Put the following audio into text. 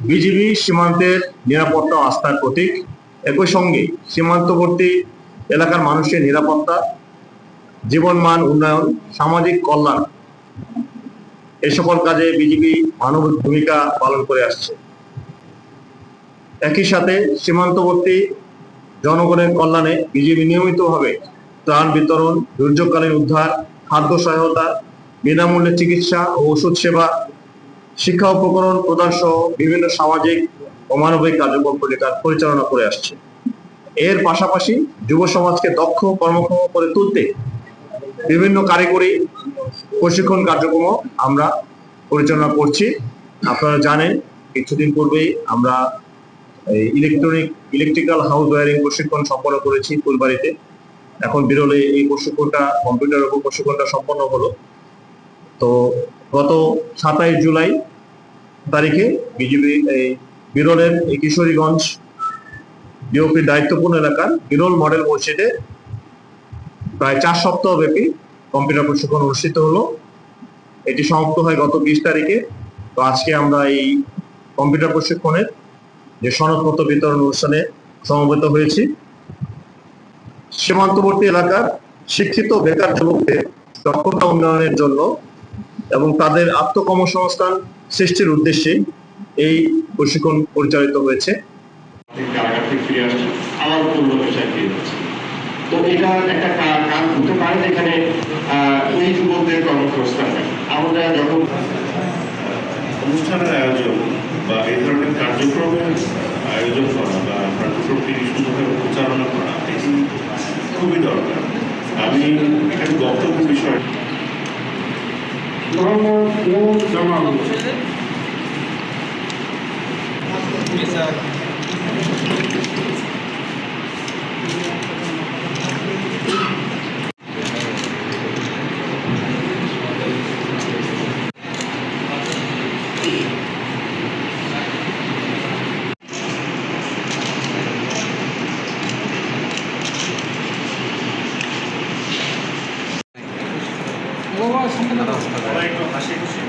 BGB সীমান্তের নিরাপত্তা ও আস্থার প্রতীক। একই সঙ্গে সীমান্তবর্তী এলাকার মানুষের নিরাপত্তা, জীবনমান উন্নয়ন, সামাজিক কল্যাণ এই সকল কাজে বিজিবি মানবিক ভূমিকা পালন করে আসছে। একই সাথে সীমান্তবর্তী জনগণের কল্যাণে বিজিবি নিয়মিতভাবে ত্রাণ বিতরণ, দুর্যোগকালীন উদ্ধার, খাদ্য সহায়তা, বিনামূল্যে চিকিৎসা ও ওষুধ সেবা, শিক্ষা উপকরণ প্রদান সহ বিভিন্ন সামাজিক ও মানবিক কার্যক্রম পরিচালনা করে আসছে। এর পাশাপাশি যুব সমাজকে দক্ষ কর্মক্ষম করে তুলতে বিভিন্ন কারিগরি প্রশিক্ষণ কার্যক্রম আমরা পরিচালনা করছি। আপনারা জানেন কিছুদিন পূর্বেই আমরা ইলেকট্রিক্যাল হাউস ওয়্যারিং প্রশিক্ষণ সম্পন্ন করেছি ফুলবাড়িতে। এখন বিরলে এই প্রশিক্ষণটা কম্পিউটার উপর প্রশিক্ষণটা সম্পন্ন হলো। তো গত 27 জুলাই তারিখে বিজিবি এই বিরলের এই কিশোরীগঞ্জ বিওপির দায়িত্বপূর্ণ এলাকার বিরল মডেল মসজিদে প্রায় 4 সপ্তাহ ব্যাপী কম্পিউটার প্রশিক্ষণ অনুষ্ঠিত হলো। এটি সমাপ্ত হয় গত 20 তারিখে। তো আজকে আমরা এই কম্পিউটার প্রশিক্ষণের যে সনদপত্র বিতরণ অনুষ্ঠানে সমবেত হয়েছি। সীমান্তবর্তী এলাকার শিক্ষিত বেকার যুবকদের দক্ষতা উন্নয়নের জন্য এবং তাদের আত্মকর্মসংস্থান সৃষ্টির উদ্দেশ্যে এই প্রশিক্ষণ পরিচালিত হয়েছে। তো এটা একটা কাজ হতে পারে যেখানে এই যুবকদের কর্মসংস্থান আমরা যখন অনুষ্ঠানের আয়োজন বা এই ধরনের কার্যক্রমের আয়োজন করা বা কার্যক্রমটি সুন্দরভাবে পরিচালনা করা এটি খুবই দরকার। আমি এখানে বক্তব্য বিষয় সবাই একটু হাসি খুশি